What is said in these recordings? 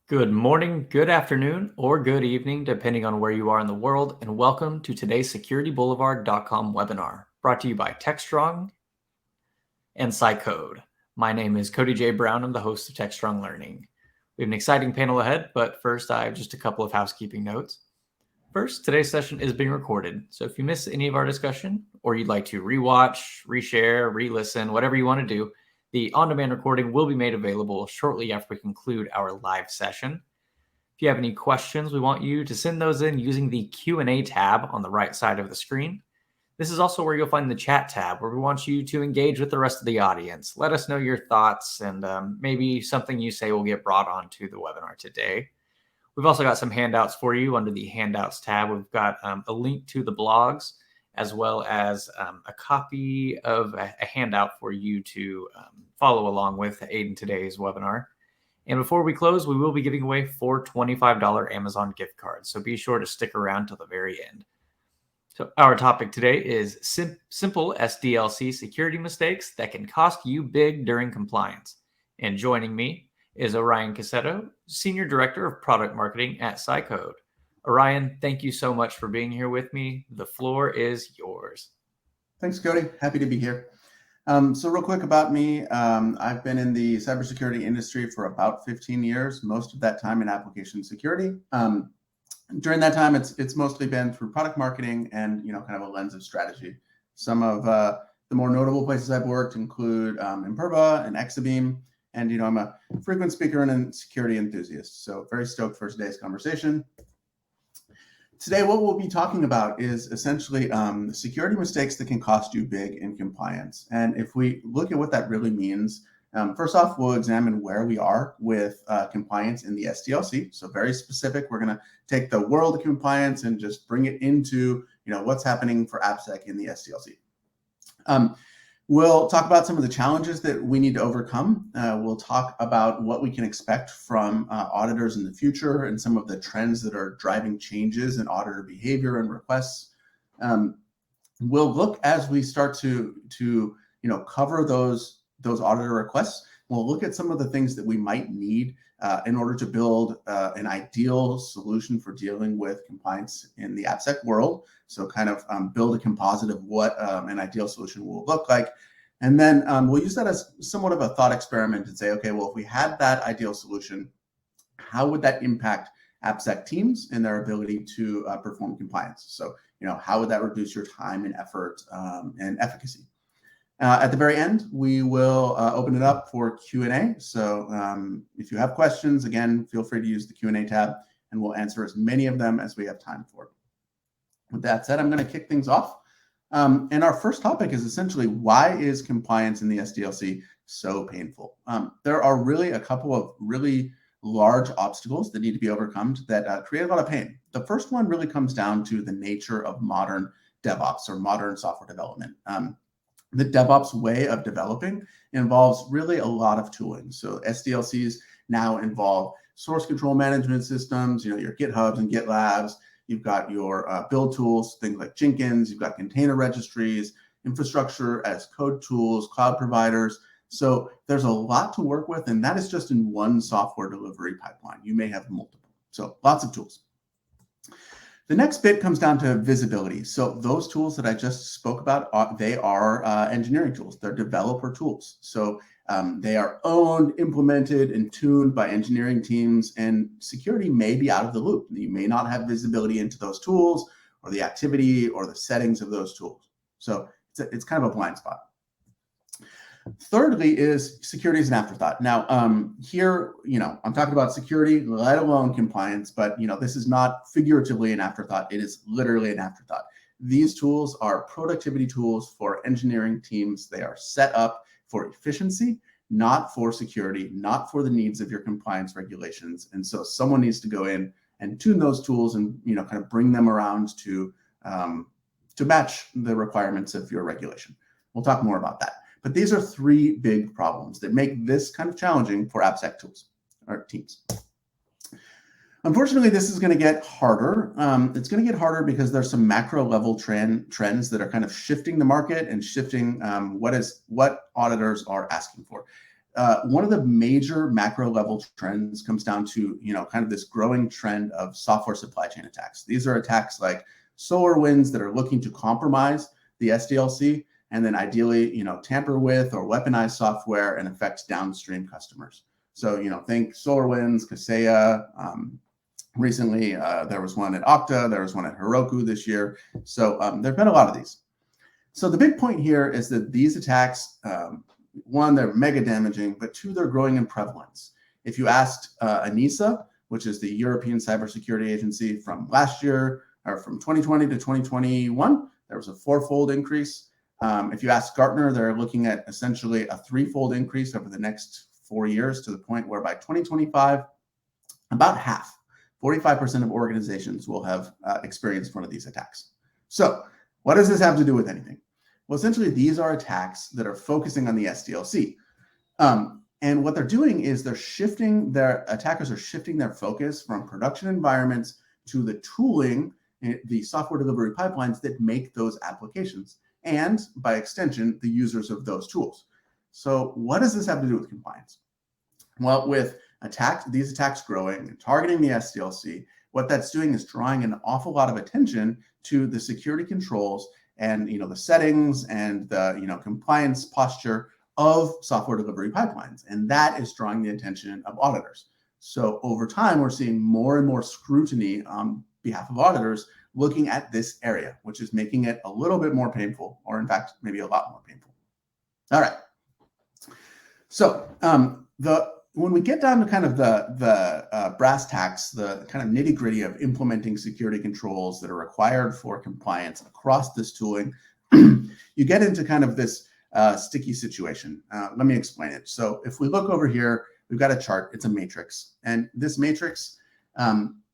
Good morning, good afternoon, or good evening, depending on where you are in the world, and welcome to today's SecurityBoulevard.com webinar, brought to you by Techstrong and SciCode. My name is Cody J. Brown. I'm the host of Techstrong Learning. We have an exciting panel ahead, but first I have just a couple of housekeeping notes. First, today's session is being recorded, so if you miss any of our discussion, or you'd like to rewatch, reshare, re-listen, whatever you want to do, the on-demand recording will be made available shortly after we conclude our live session. If you have any questions, we want you to send those in using the Q&A tab on the right side of the screen. This is also where you'll find the chat tab, where we want you to engage with the rest of the audience. Let us know your thoughts, and maybe something you say will get brought onto the webinar today. We've also got some handouts for you under the handouts tab. We've got a link to the blogs, as well as a copy of a handout for you to follow along with to aid in today's webinar. And before we close, we will be giving away 4 $25 Amazon gift cards. So be sure to stick around till the very end. So our topic today is simple SDLC security mistakes that can cost you big during compliance. And joining me is Orion Kaseya, Senior Director of Product Marketing at SciCode. Orion, thank you so much for being here with me. The floor is yours. Thanks, Cody. Happy to be here. So real quick about me, I've been in the cybersecurity industry for about 15 years, most of that time in application security. During that time, it's mostly been through product marketing and kind of a lens of strategy. Some of the more notable places I've worked include Imperva and Exabeam. And, I'm a frequent speaker and a security enthusiast. So very stoked for today's conversation. Today, what we'll be talking about is essentially security mistakes that can cost you big in compliance. And if we look at what that really means, first off, we'll examine where we are with compliance in the SDLC. So very specific, we're going to take the world of compliance and just bring it into what's happening for AppSec in the SDLC. We'll talk about some of the challenges that we need to overcome. We'll talk about what we can expect from auditors in the future and some of the trends that are driving changes in auditor behavior and requests. We'll look as we start to cover those auditor requests. We'll look at some of the things that we might need in order to build an ideal solution for dealing with compliance in the AppSec world. So kind of build a composite of what an ideal solution will look like. And then we'll use that as somewhat of a thought experiment and say, okay, well, if we had that ideal solution, how would that impact AppSec teams and their ability to perform compliance? So, how would that reduce your time and effort and efficacy? At the very end, we will open it up for Q&A. So if you have questions, again, feel free to use the Q&A tab, and we'll answer as many of them as we have time for. With that said, I'm going to kick things off. And our first topic is essentially, why is compliance in the SDLC so painful? There are really a couple of really large obstacles that need to be overcome that create a lot of pain. The first one really comes down to the nature of modern DevOps or modern software development. The DevOps way of developing involves really a lot of tooling. So SDLCs now involve source control management systems, your GitHubs and GitLabs. You've got your build tools, things like Jenkins. You've got container registries, infrastructure as code tools, cloud providers. So there's a lot to work with, and that is just in one software delivery pipeline. You may have multiple. So lots of tools. The next bit comes down to visibility. So those tools that I just spoke about, they are engineering tools. They're developer tools. So they are owned, implemented, and tuned by engineering teams, and security may be out of the loop. You may not have visibility into those tools or the activity or the settings of those tools. So it's kind of a blind spot. Thirdly is security as an afterthought. Now, here, I'm talking about security, let alone compliance, but, this is not figuratively an afterthought. It is literally an afterthought. These tools are productivity tools for engineering teams. They are set up for efficiency, not for security, not for the needs of your compliance regulations. And so someone needs to go in and tune those tools and, kind of bring them around to match the requirements of your regulation. We'll talk more about that. But these are three big problems that make this kind of challenging for AppSec tools or teams. Unfortunately, this is going to get harder. It's going to get harder because there's some macro level trends that are kind of shifting the market and shifting what auditors are asking for. one of the major macro level trends comes down to, kind of this growing trend of software supply chain attacks. These are attacks like SolarWinds that are looking to compromise the SDLC and then ideally, tamper with or weaponize software and affect downstream customers. So, think SolarWinds, Kaseya. Recently, there was one at Okta. There was one at Heroku this year. So there have been a lot of these. So the big point here is that these attacks, one, they're mega damaging, but two, they're growing in prevalence. If you asked ANISA, which is the European Cybersecurity Agency, from last year or from 2020 to 2021, there was a 4-fold increase. If you ask Gartner, they're looking at essentially a 3-fold increase over the next 4 years, to the point where by 2025, about half, 45% of organizations will have experienced one of these attacks. So what does this have to do with anything? Well, essentially, these are attacks that are focusing on the SDLC. And what they're doing is attackers are shifting their focus from production environments to the tooling, the software delivery pipelines that make those applications, and by extension, the users of those tools. So what does this have to do with compliance? Well, with these attacks growing and targeting the SDLC, what that's doing is drawing an awful lot of attention to the security controls and the settings and the compliance posture of software delivery pipelines, and that is drawing the attention of auditors. So over time, we're seeing more and more scrutiny on behalf of auditors looking at this area, which is making it a little bit more painful, or in fact, maybe a lot more painful. All right. So when we get down to kind of the brass tacks, the kind of nitty gritty of implementing security controls that are required for compliance across this tooling, you get into kind of this sticky situation. Let me explain it. So if we look over here, we've got a chart. It's a matrix. And this matrix,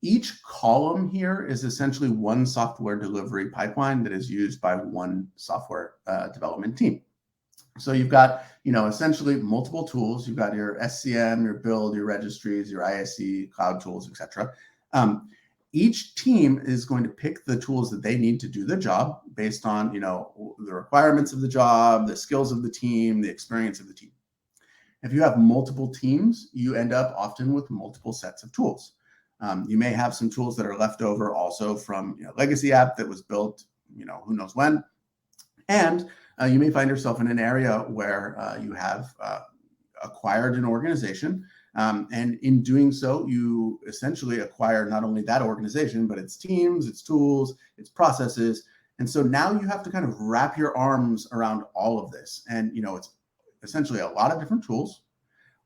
each column here is essentially one software delivery pipeline that is used by one software development team. So you've got, essentially multiple tools. You've got your SCM, your build, your registries, your ISC, cloud tools, etc. Each team is going to pick the tools that they need to do the job based on, the requirements of the job, the skills of the team, the experience of the team. If you have multiple teams, you end up often with multiple sets of tools. You may have some tools that are left over also from legacy app that was built, who knows when. And you may find yourself in an area where you have acquired an organization. And in doing so, you essentially acquire not only that organization, but its teams, its tools, its processes. And so now you have to kind of wrap your arms around all of this. And, it's essentially a lot of different tools.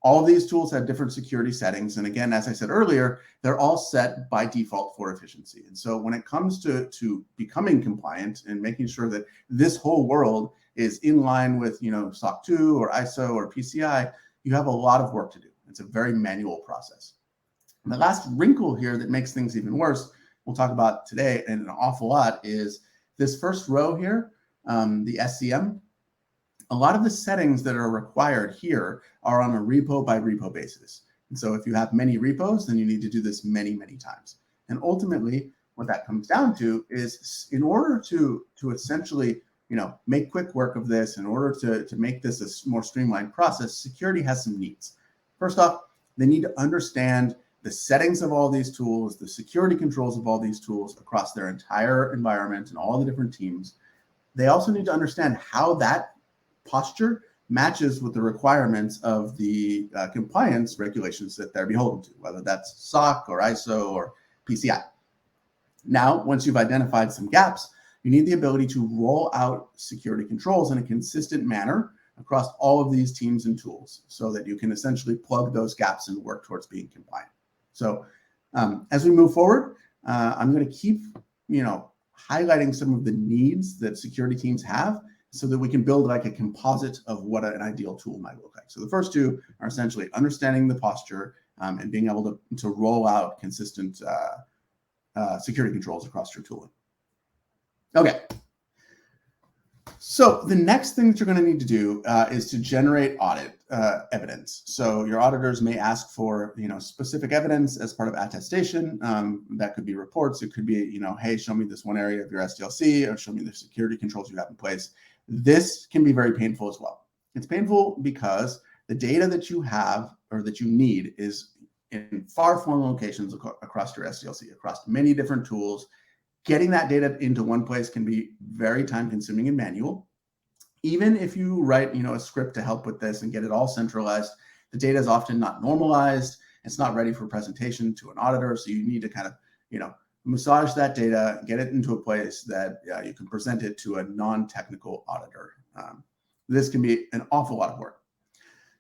All of these tools have different security settings. And again, as I said earlier, they're all set by default for efficiency. And so when it comes to becoming compliant and making sure that this whole world is in line with, SOC 2 or ISO or PCI, you have a lot of work to do. It's a very manual process. And the last wrinkle here that makes things even worse, we'll talk about today and an awful lot, is this first row here, the SCM. A lot of the settings that are required here are on a repo by repo basis. And so if you have many repos, then you need to do this many, many times. And ultimately, what that comes down to is, in order to essentially, make quick work of this, in order to make this a more streamlined process, security has some needs. First off, they need to understand the settings of all these tools, the security controls of all these tools across their entire environment and all the different teams. They also need to understand how that posture matches with the requirements of the compliance regulations that they're beholden to, whether that's SOC or ISO or PCI. Now, once you've identified some gaps, you need the ability to roll out security controls in a consistent manner across all of these teams and tools so that you can essentially plug those gaps and work towards being compliant. So as we move forward, I'm going to keep, highlighting some of the needs that security teams have so that we can build like a composite of what an ideal tool might look like. So the first two are essentially understanding the posture and being able to roll out consistent security controls across your tooling. Okay. So the next thing that you're going to need to do is to generate audit evidence. So your auditors may ask for, specific evidence as part of attestation. That could be reports. It could be, hey, show me this one area of your SDLC, or show me the security controls you have in place. This can be very painful as well. It's painful because the data that you have or that you need is in far-flung locations across your SDLC, across many different tools. Getting that data into one place can be very time-consuming and manual. Even if you write, a script to help with this and get it all centralized, the data is often not normalized. It's not ready for presentation to an auditor. So you need to kind of, massage that data, get it into a place that you can present it to a non-technical auditor. This can be an awful lot of work.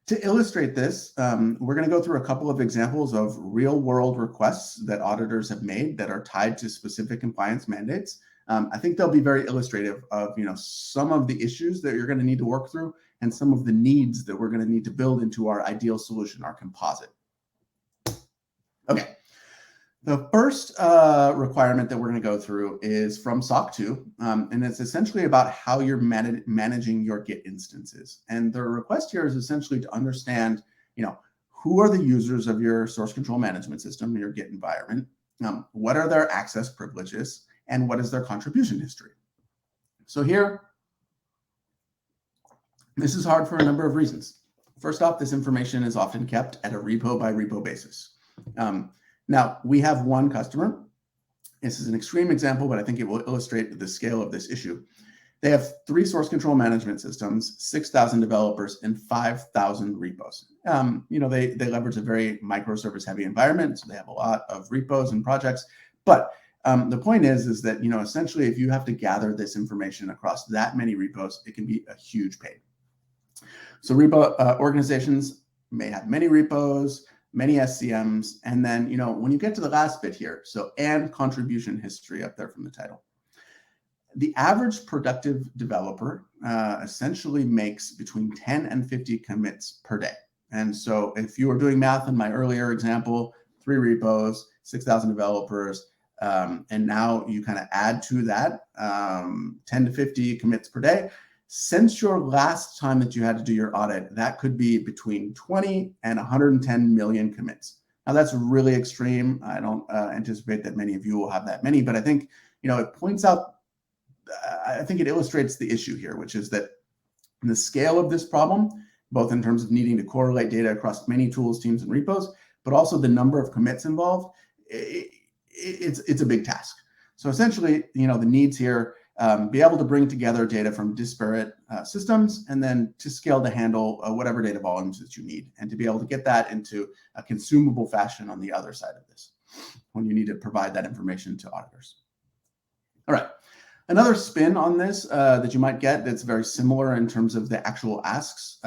To illustrate this, we're going to go through a couple of examples of real-world requests that auditors have made that are tied to specific compliance mandates. I think they'll be very illustrative of some of the issues that you're going to need to work through and some of the needs that we're going to need to build into our ideal solution, our composite. Okay. The first requirement that we're going to go through is from SOC 2, and it's essentially about how you're managing your Git instances. And the request here is essentially to understand, who are the users of your source control management system, your Git environment, what are their access privileges, and what is their contribution history. So here, this is hard for a number of reasons. First off, this information is often kept at a repo by repo basis. Now, we have one customer. This is an extreme example, but I think it will illustrate the scale of this issue. They have 3 source control management systems, 6,000 developers, and 5,000 repos. They leverage a very microservice heavy environment, so they have a lot of repos and projects. But the point is that, essentially, if you have to gather this information across that many repos, it can be a huge pain. So repo organizations may have many repos, many SCMs, and then, when you get to the last bit here, and contribution history up there from the title, the average productive developer essentially makes between 10 and 50 commits per day. And so if you were doing math in my earlier example, 3 repos, 6,000 developers, and now you kind of add to that 10 to 50 commits per day. Since your last time that you had to do your audit, that could be between 20 and 110 million commits. Now that's really extreme. I don't anticipate that many of you will have that many, but I think, it points out, I think it illustrates the issue here, which is that the scale of this problem, both in terms of needing to correlate data across many tools, teams, and repos, but also the number of commits involved, it's a big task. So essentially, the needs here, be able to bring together data from disparate systems, and then to scale to handle whatever data volumes that you need, and to be able to get that into a consumable fashion on the other side of this when you need to provide that information to auditors. All right. Another spin on this that you might get that's very similar in terms of the actual asks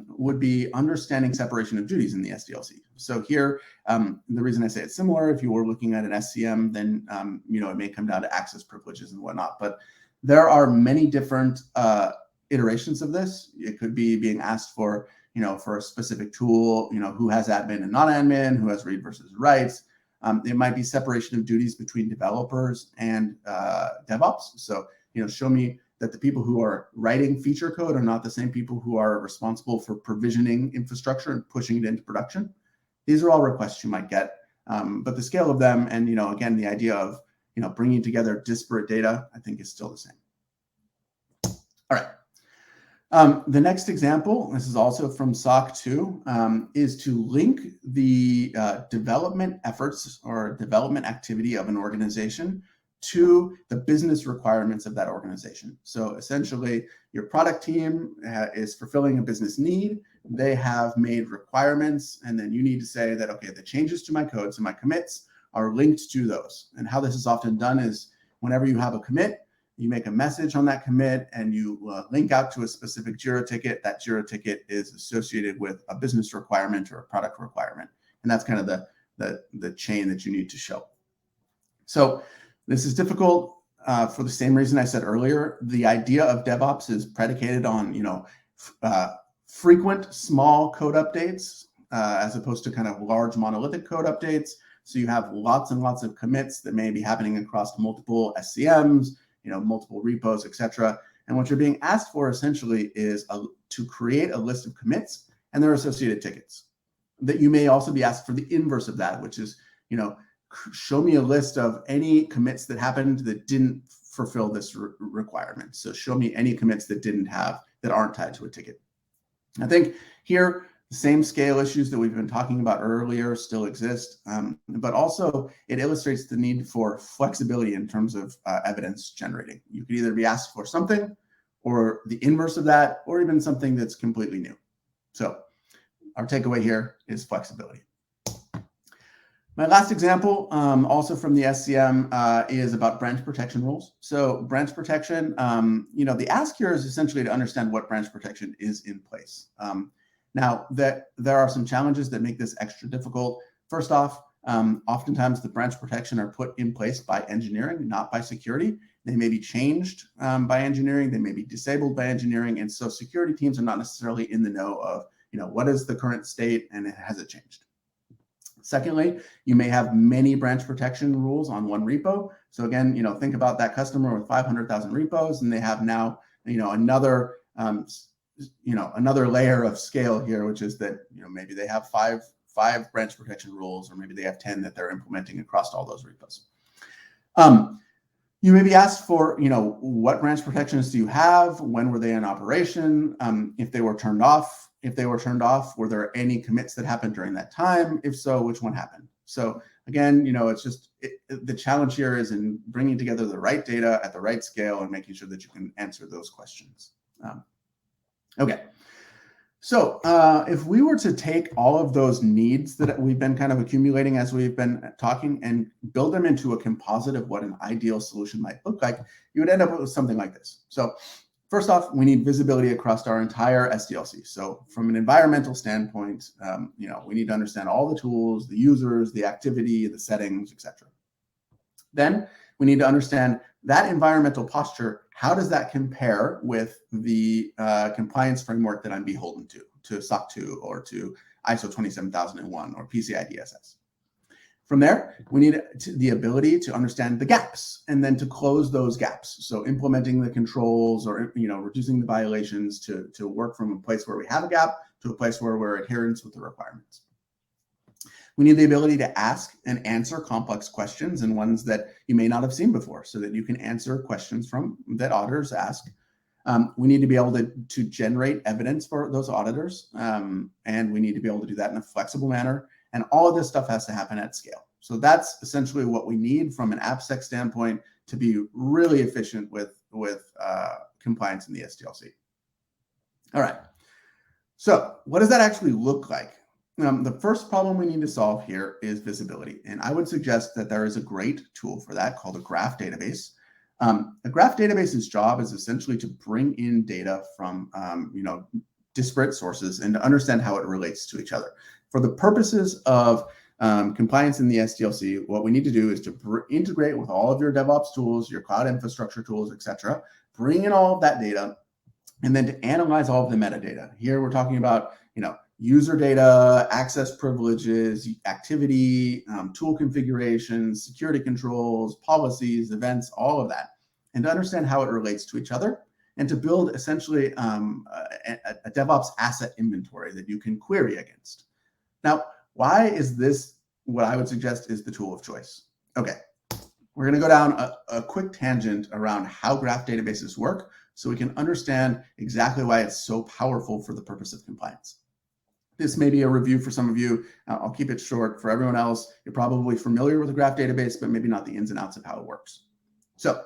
would be understanding separation of duties in the SDLC. So here, the reason I say it's similar, if you were looking at an SCM, then it may come down to access privileges and whatnot. But there are many different iterations of this. It could be being asked for, for a specific tool, who has admin and non-admin, who has read versus writes. It might be separation of duties between developers and DevOps. So, show me that the people who are writing feature code are not the same people who are responsible for provisioning infrastructure and pushing it into production. These are all requests you might get, but the scale of them and, again, the idea of, bringing together disparate data, I think is still the same. All right. The next example, this is also from SOC 2, is to link the development efforts or development activity of an organization to the business requirements of that organization. So essentially, your product team is fulfilling a business need. They have made requirements, and then you need to say that, okay, the changes to my code, so my commits, are linked to those. And how this is often done is whenever you have a commit, you make a message on that commit and you link out to a specific JIRA ticket. That JIRA ticket is associated with a business requirement or a product requirement. And that's kind of the chain that you need to show. So this is difficult for the same reason I said earlier. The idea of DevOps is predicated on, frequent small code updates as opposed to kind of large monolithic code updates. So you have lots and lots of commits that may be happening across multiple SCMs, multiple repos, etc. And what you're being asked for essentially is to create a list of commits and their associated tickets. That you may also be asked for the inverse of that, which is, show me a list of any commits that happened that didn't fulfill this requirement. So show me any commits that aren't tied to a ticket. I think here, The same scale issues that we've been talking about earlier still exist, but also it illustrates the need for flexibility in terms of evidence generating. You could either be asked for something or the inverse of that, or even something that's completely new. So our takeaway here is flexibility. My last example, also from the SCM, is about branch protection rules. So branch protection, the ask here is essentially to understand what branch protection is in place. Now, there are some challenges that make this extra difficult. First off, oftentimes the branch protection are put in place by engineering, not by security. They may be changed by engineering. They may be disabled by engineering. And so security teams are not necessarily in the know of, what is the current state and has it changed? Secondly, you may have many branch protection rules on one repo. So again, think about that customer with 500,000 repos, and they have now, another layer of scale here, which is that, maybe they have five branch protection rules, or maybe they have 10 that they're implementing across all those repos. You may be asked for, what branch protections do you have? When were they in operation? If they were turned off, were there any commits that happened during that time? If so, which one happened? So again, it's just the challenge here is in bringing together the right data at the right scale and making sure that you can answer those questions. Okay. So if we were to take all of those needs that we've been kind of accumulating as we've been talking and build them into a composite of what an ideal solution might look like, you would end up with something like this. So first off, we need visibility across our entire SDLC. So from an environmental standpoint, we need to understand all the tools, the users, the activity, the settings, etc. Then we need to understand that environmental posture. How does that compare with the compliance framework that I'm beholden to SOC 2 or to ISO 27001 or PCI DSS? From there, we need the ability to understand the gaps and then to close those gaps. So implementing the controls or reducing the violations to work from a place where we have a gap to a place where we're adherent with the requirements. We need the ability to ask and answer complex questions and ones that you may not have seen before, so that you can answer questions that auditors ask. We need to be able to generate evidence for those auditors, and we need to be able to do that in a flexible manner. And all of this stuff has to happen at scale. So that's essentially what we need from an AppSec standpoint to be really efficient with compliance in the SDLC. All right. So what does that actually look like? The first problem we need to solve here is visibility. And I would suggest that there is a great tool for that called a graph database. A graph database's job is essentially to bring in data from disparate sources and to understand how it relates to each other. For the purposes of compliance in the SDLC, what we need to do is to integrate with all of your DevOps tools, your cloud infrastructure tools, etc. Bring in all of that data, and then to analyze all of the metadata. Here we're talking about user data, access privileges, activity, tool configurations, security controls, policies, events, all of that, and to understand how it relates to each other, and to build essentially a DevOps asset inventory that you can query against. Now, why is this what I would suggest is the tool of choice? Okay, we're going to go down a quick tangent around how graph databases work so we can understand exactly why it's so powerful for the purpose of compliance. This may be a review for some of you. I'll keep it short. For everyone else, you're probably familiar with a graph database, but maybe not the ins and outs of how it works. So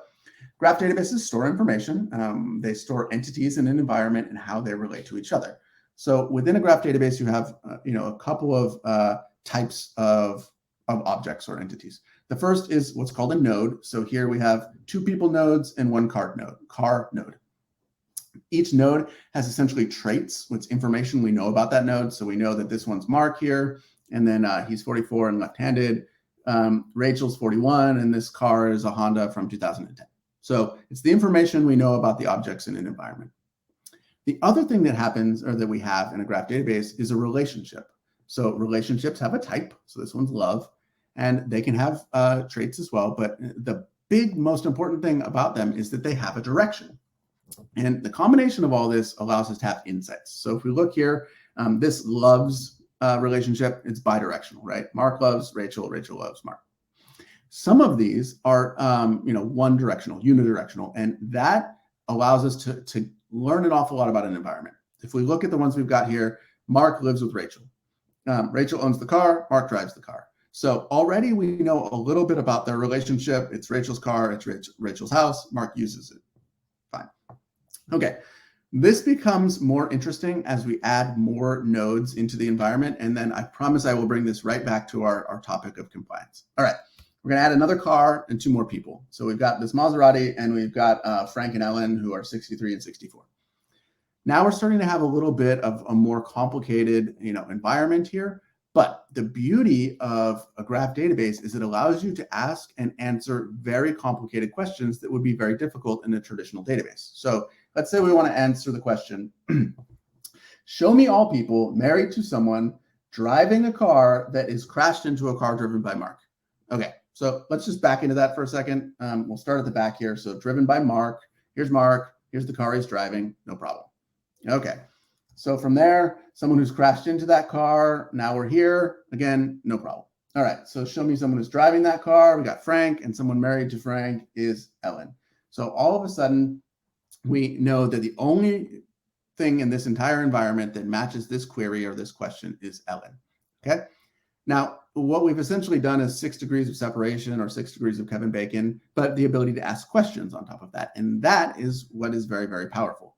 graph databases store information. They store entities in an environment and how they relate to each other. So within a graph database, you have a couple of types of objects or entities. The first is what's called a node. So here we have 2 people nodes and 1 car node. Each node has essentially traits, which information we know about that node. So we know that this one's Mark here, and then he's 44 and left-handed. Rachel's 41, and this car is a Honda from 2010. So it's the information we know about the objects in an environment. The other thing that happens, or that we have in a graph database, is a relationship. So relationships have a type. So this one's love, and they can have traits as well. But the big, most important thing about them is that they have a direction. And the combination of all this allows us to have insights. So if we look here, this loves relationship, it's bidirectional, right? Mark loves Rachel, Rachel loves Mark. Some of these are, one directional, unidirectional, and that allows us to learn an awful lot about an environment. If we look at the ones we've got here, Mark lives with Rachel. Rachel owns the car, Mark drives the car. So already we know a little bit about their relationship. It's Rachel's car, it's Rachel's house, Mark uses it. Fine. Okay, this becomes more interesting as we add more nodes into the environment. And then I promise I will bring this right back to our topic of compliance. All right, we're gonna add another car and 2 more people. So we've got this Maserati and we've got Frank and Ellen who are 63 and 64. Now we're starting to have a little bit of a more complicated, environment here. But the beauty of a graph database is it allows you to ask and answer very complicated questions that would be very difficult in a traditional database. So let's say we want to answer the question, show me all people married to someone driving a car that is crashed into a car driven by Mark. Okay, so let's just back into that for a second. We'll start at the back here. So driven by Mark, here's the car he's driving, no problem. Okay. So from there, someone who's crashed into that car, now we're here, again, no problem. All right, so show me someone who's driving that car. We got Frank, and someone married to Frank is Ellen. So all of a sudden, we know that the only thing in this entire environment that matches this query or this question is Ellen, okay? Now, what we've essentially done is 6 degrees of separation or 6 degrees of Kevin Bacon, but the ability to ask questions on top of that. And that is what is very, very powerful.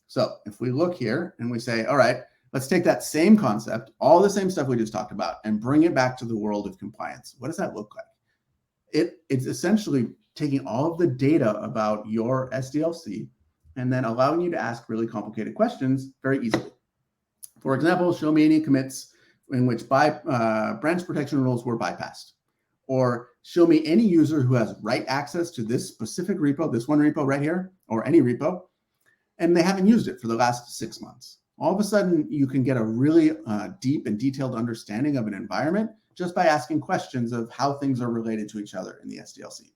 So if we look here and we say, all right, let's take that same concept, all the same stuff we just talked about, and bring it back to the world of compliance. What does that look like? It's essentially taking all of the data about your SDLC and then allowing you to ask really complicated questions very easily. For example, show me any commits in which branch protection rules were bypassed. Or show me any user who has write access to this specific repo, this one repo right here, or any repo, and they haven't used it for the last 6 months. All of a sudden, you can get a really deep and detailed understanding of an environment just by asking questions of how things are related to each other in the SDLC.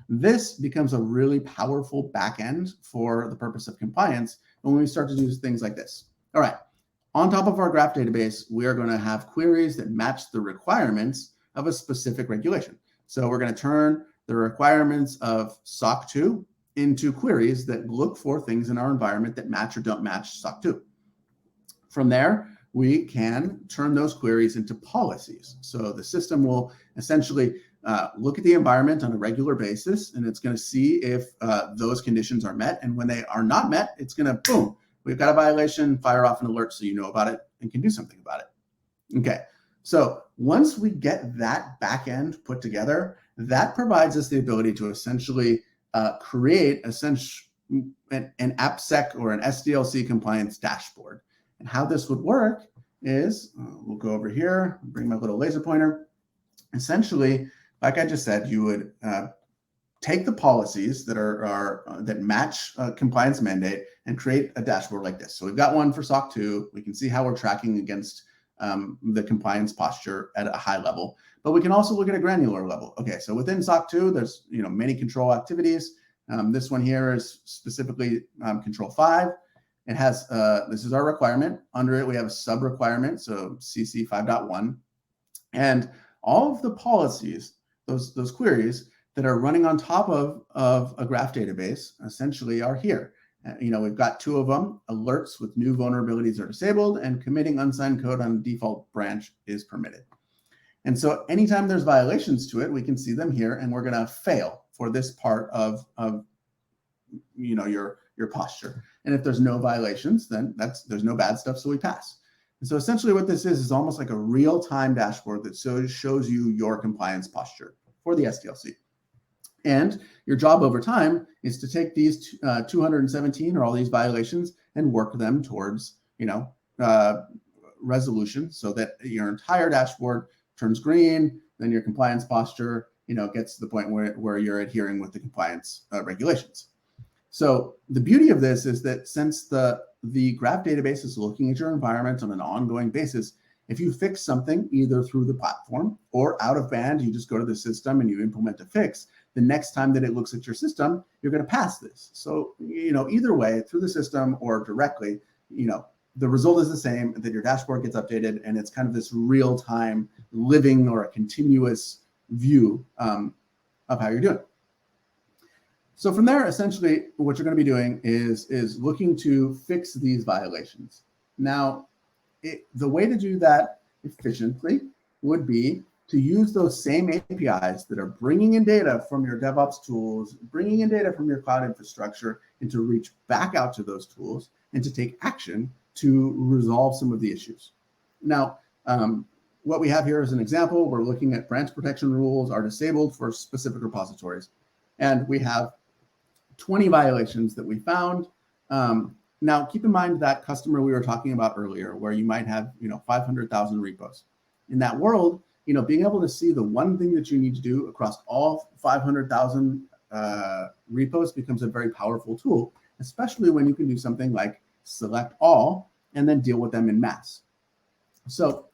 This becomes a really powerful backend for the purpose of compliance when we start to do things like this. All right, on top of our graph database, we are going to have queries that match the requirements of a specific regulation. So we're going to turn the requirements of SOC 2 into queries that look for things in our environment that match or don't match SOC 2. From there, we can turn those queries into policies. So the system will essentially look at the environment on a regular basis, and it's going to see if those conditions are met. And when they are not met, it's going to, boom, we've got a violation, fire off an alert so you know about it and can do something about it. Okay, so once we get that back end put together, that provides us the ability to essentially create an AppSec or an SDLC compliance dashboard. And how this would work is, we'll go over here, bring my little laser pointer. Essentially, like I just said, you would take the policies that match a compliance mandate and create a dashboard like this. So we've got one for SOC 2. We can see how we're tracking against the compliance posture at a high level, but we can also look at a granular level. Okay, so within SOC 2, there's many control activities. This one here is specifically control 5. It has this is our requirement. Under it, we have a sub requirement, so CC 5.1, and all of the policies, those queries that are running on top of a graph database, essentially are here. We've got 2 of them. Alerts with new vulnerabilities are disabled, and committing unsigned code on default branch is permitted. And so anytime there's violations to it, we can see them here, and we're going to fail for this part of your posture. And if there's no violations, then there's no bad stuff, so we pass. And so essentially what this is almost like a real-time dashboard that shows you your compliance posture for the SDLC. And your job over time is to take these 217 or all these violations and work them towards, resolution so that your entire dashboard turns green, then your compliance posture, gets to the point where you're adhering with the compliance regulations. So the beauty of this is that since the graph database is looking at your environment on an ongoing basis, if you fix something either through the platform or out of band, you just go to the system and you implement a fix. The next time that it looks at your system, you're going to pass this. So, either way, through the system or directly, the result is the same, that your dashboard gets updated, and it's kind of this real-time living or a continuous view of how you're doing. So from there, essentially, what you're going to be doing is looking to fix these violations. Now, the way to do that efficiently would be to use those same APIs that are bringing in data from your DevOps tools, bringing in data from your cloud infrastructure, and to reach back out to those tools and to take action to resolve some of the issues. Now, what we have here is an example. We're looking at branch protection rules are disabled for specific repositories. And we have 20 violations that we found. Now, keep in mind that customer we were talking about earlier, where you might have 500,000 repos. In that world, being able to see the one thing that you need to do across all 500,000 repos becomes a very powerful tool, especially when you can do something like select all and then deal with them in mass. So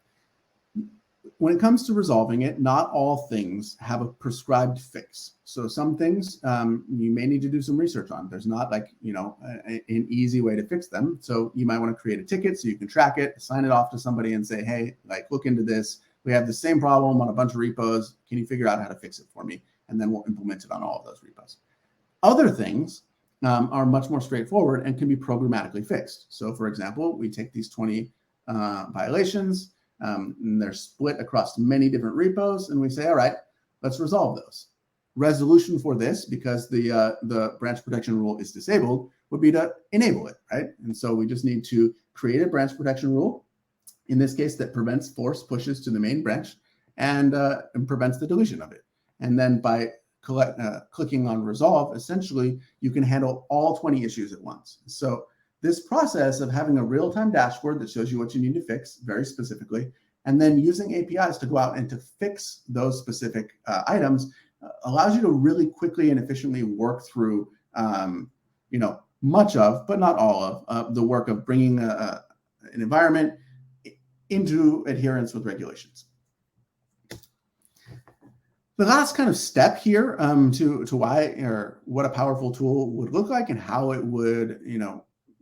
when it comes to resolving it, not all things have a prescribed fix. So some things you may need to do some research on. There's not like, an easy way to fix them. So you might want to create a ticket so you can track it, assign it off to somebody and say, hey, look into this. We have the same problem on a bunch of repos. Can you figure out how to fix it for me? And then we'll implement it on all of those repos. Other things are much more straightforward and can be programmatically fixed. So for example, we take these 20 violations, and they're split across many different repos, and we say, all right, let's resolve those. Resolution for this, because the branch protection rule is disabled, would be to enable it, right? And so we just need to create a branch protection rule, in this case, that prevents force pushes to the main branch and prevents the deletion of it. And then by clicking on resolve, essentially, you can handle all 20 issues at once. So this process of having a real-time dashboard that shows you what you need to fix very specifically, and then using APIs to go out and to fix those specific items allows you to really quickly and efficiently work through, much of, but not all of, the work of bringing an environment into adherence with regulations. The last kind of step here to why or what a powerful tool would look like and how it would,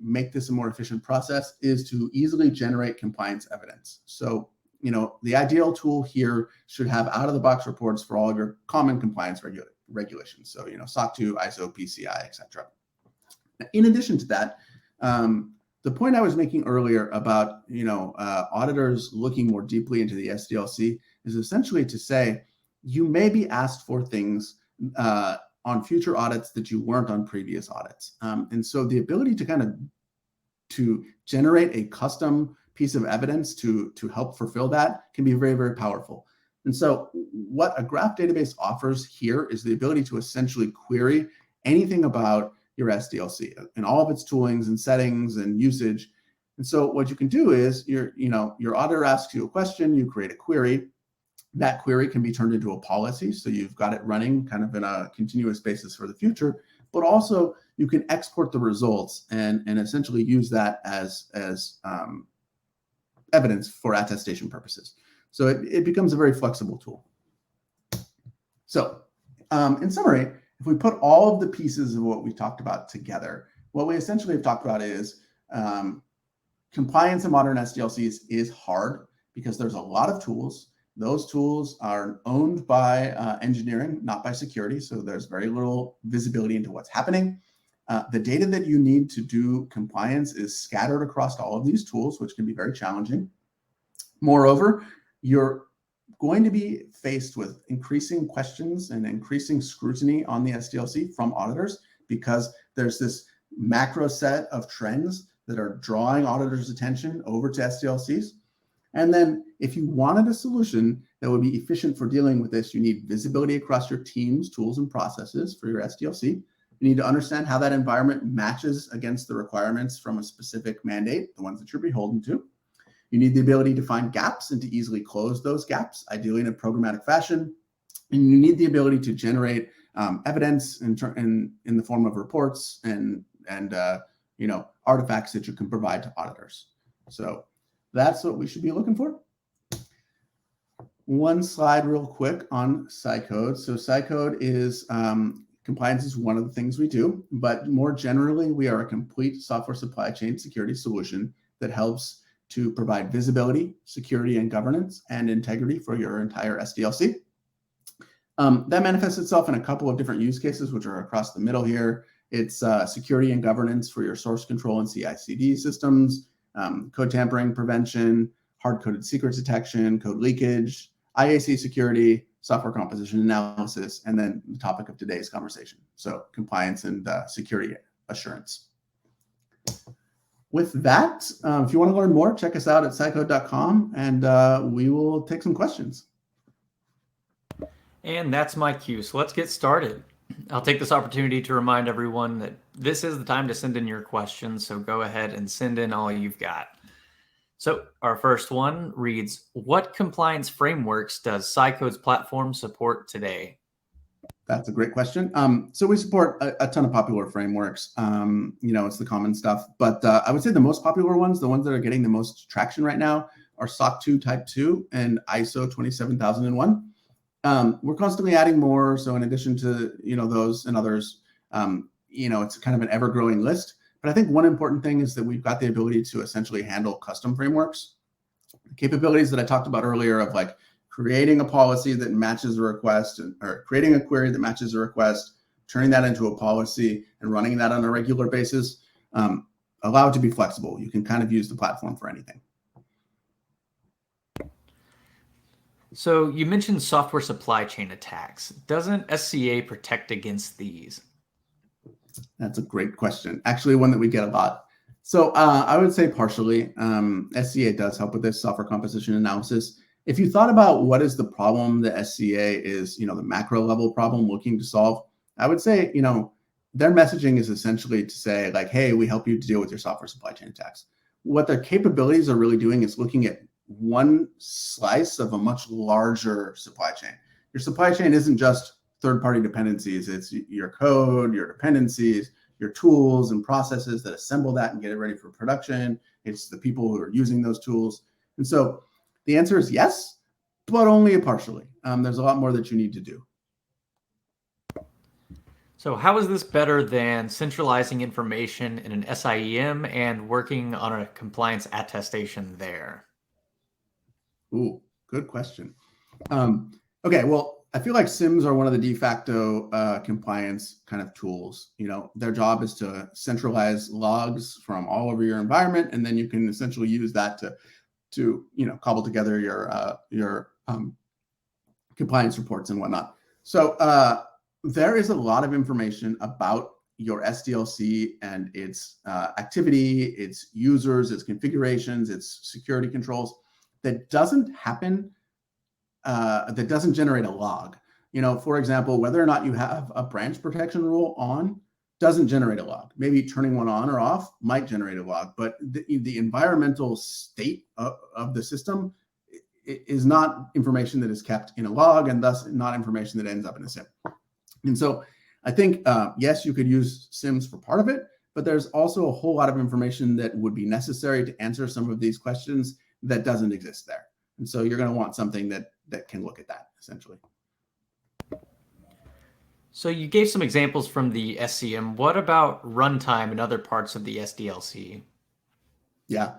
make this a more efficient process is to easily generate compliance evidence. So, the ideal tool here should have out-of-the-box reports for all of your common compliance regulations. So, SOC 2, ISO, PCI, etc. In addition to that, the point I was making earlier about, auditors looking more deeply into the SDLC is essentially to say, you may be asked for things on future audits that you weren't on previous audits. And so the ability to generate a custom piece of evidence to help fulfill that can be very, very powerful. And so what a graph database offers here is the ability to essentially query anything about your SDLC and all of its toolings and settings and usage. And so what you can do is your auditor asks you a question, you create a query. That query can be turned into a policy, so you've got it running kind of in a continuous basis for the future, but also you can export the results and essentially use that as evidence for attestation purposes. So it becomes a very flexible tool. So in summary, if we put all of the pieces of what we talked about together, what we essentially have talked about is compliance in modern SDLCs is hard because there's a lot of tools. Those tools are owned by engineering, not by security. So there's very little visibility into what's happening. The data that you need to do compliance is scattered across all of these tools, which can be very challenging. Moreover, you're going to be faced with increasing questions and increasing scrutiny on the SDLC from auditors because there's this macro set of trends that are drawing auditors' attention over to SDLCs. And then if you wanted a solution that would be efficient for dealing with this, you need visibility across your teams, tools, and processes for your SDLC. You need to understand how that environment matches against the requirements from a specific mandate, the ones that you're beholden to. You need the ability to find gaps and to easily close those gaps, ideally in a programmatic fashion. And you need the ability to generate evidence in the form of reports and artifacts that you can provide to auditors. So that's what we should be looking for. One slide real quick on SciCode. So SciCode is, compliance is one of the things we do, but more generally, we are a complete software supply chain security solution that helps to provide visibility, security, and governance and integrity for your entire SDLC. That manifests itself in a couple of different use cases, which are across the middle here. It's security and governance for your source control and CI/CD systems. code tampering prevention, hard-coded secrets detection, code leakage, IAC security, software composition analysis, and then the topic of today's conversation, so compliance and security assurance. With that, if you want to learn more, check us out at scicode.com, and we will take some questions. And that's my cue. So let's get started. I'll take this opportunity to remind everyone that this is the time to send in your questions. So go ahead and send in all you've got. So our first one reads, what compliance frameworks does SciCode's platform support today? That's a great question. So we support a ton of popular frameworks. It's the common stuff, but I would say the most popular ones, the ones that are getting the most traction right now, are SOC 2 Type 2 and ISO 27001. We're constantly adding more. So in addition to those and others, it's kind of an ever-growing list. But I think one important thing is that we've got the ability to essentially handle custom frameworks. The capabilities that I talked about earlier of like creating a policy that matches a request, or creating a query that matches a request, turning that into a policy and running that on a regular basis, allow it to be flexible. You can kind of use the platform for anything. So you mentioned software supply chain attacks. Doesn't SCA protect against these? That's a great question. Actually, one that we get a lot. So I would say partially. SCA does help with this software composition analysis. If you thought about what is the problem that SCA is, the macro level problem looking to solve, I would say, their messaging is essentially to say like, hey, we help you to deal with your software supply chain attacks. What their capabilities are really doing is looking at one slice of a much larger supply chain. Your supply chain isn't just third-party dependencies. It's your code, your dependencies, your tools and processes that assemble that and get it ready for production. It's the people who are using those tools. And so the answer is yes, but only partially. There's a lot more that you need to do. So how is this better than centralizing information in an SIEM and working on a compliance attestation there? Ooh, good question. Okay, well, I feel like SIMs are one of the de facto compliance kind of tools. Their job is to centralize logs from all over your environment, and then you can essentially use that to cobble together your compliance reports and whatnot. So there is a lot of information about your SDLC and its activity, its users, its configurations, its security controls that doesn't happen. That doesn't generate a log. For example, whether or not you have a branch protection rule on doesn't generate a log. Maybe turning one on or off might generate a log, but the environmental state of the system is not information that is kept in a log, and thus not information that ends up in a SIM. And so I think, yes, you could use SIMs for part of it, but there's also a whole lot of information that would be necessary to answer some of these questions that doesn't exist there. And so you're going to want something that can look at that, essentially. So you gave some examples from the SCM. What about runtime and other parts of the SDLC? Yeah.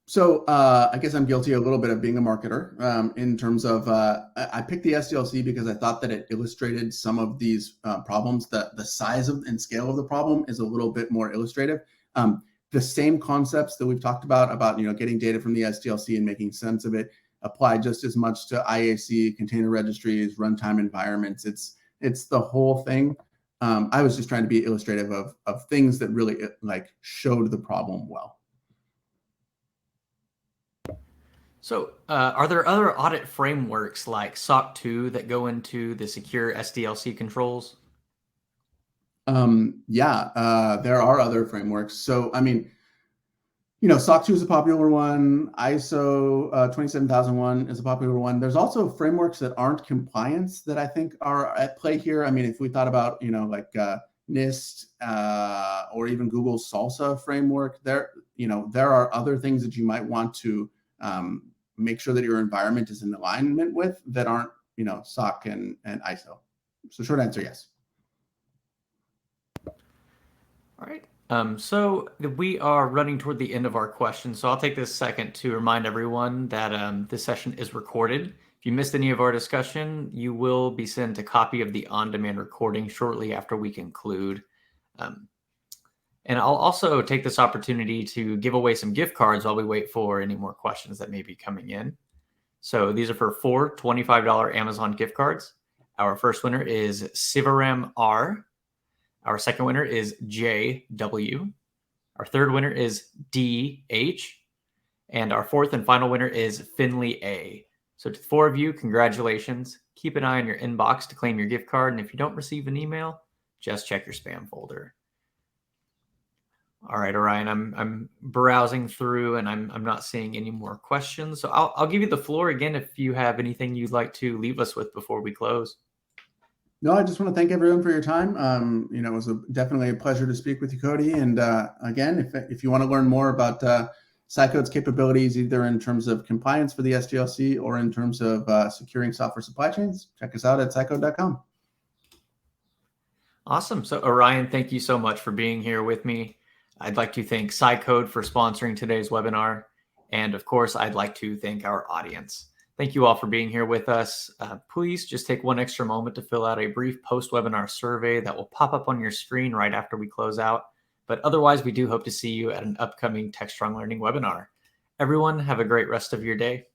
So I guess I'm guilty a little bit of being a marketer in terms of I picked the SDLC because I thought that it illustrated some of these problems. The size of and scale of the problem is a little bit more illustrative. The same concepts that we've talked about getting data from the SDLC and making sense of it apply just as much to IAC, container registries, runtime environments. It's the whole thing. I was just trying to be illustrative of things that really showed the problem well. So are there other audit frameworks like SOC 2 that go into the secure SDLC controls? There are other frameworks. So, SOC 2 is a popular one. ISO 27001 is a popular one. There's also frameworks that aren't compliance that I think are at play here. If we thought about, NIST or even Google's SALSA framework, there are other things that you might want to make sure that your environment is in alignment with that aren't, SOC and ISO. So short answer, yes. All right. So we are running toward the end of our questions. So I'll take this second to remind everyone that this session is recorded. If you missed any of our discussion, you will be sent a copy of the on-demand recording shortly after we conclude. And I'll also take this opportunity to give away some gift cards while we wait for any more questions that may be coming in. So these are for 4 $25 Amazon gift cards. Our first winner is Sivaram R. Our second winner is JW. Our third winner is DH. And our fourth and final winner is Finley A. So to the 4 of you, congratulations. Keep an eye on your inbox to claim your gift card. And if you don't receive an email, just check your spam folder. All right, Orion, I'm browsing through and I'm not seeing any more questions. So I'll give you the floor again if you have anything you'd like to leave us with before we close. No, I just want to thank everyone for your time. It was definitely a pleasure to speak with you, Cody. And again, if you want to learn more about SciCode's capabilities, either in terms of compliance for the SDLC or in terms of securing software supply chains, check us out at scicode.com. Awesome. So Orion, thank you so much for being here with me. I'd like to thank SciCode for sponsoring today's webinar. And of course, I'd like to thank our audience. Thank you all for being here with us. Please just take one extra moment to fill out a brief post-webinar survey that will pop up on your screen right after we close out. But otherwise, we do hope to see you at an upcoming Techstrong Learning webinar. Everyone, have a great rest of your day.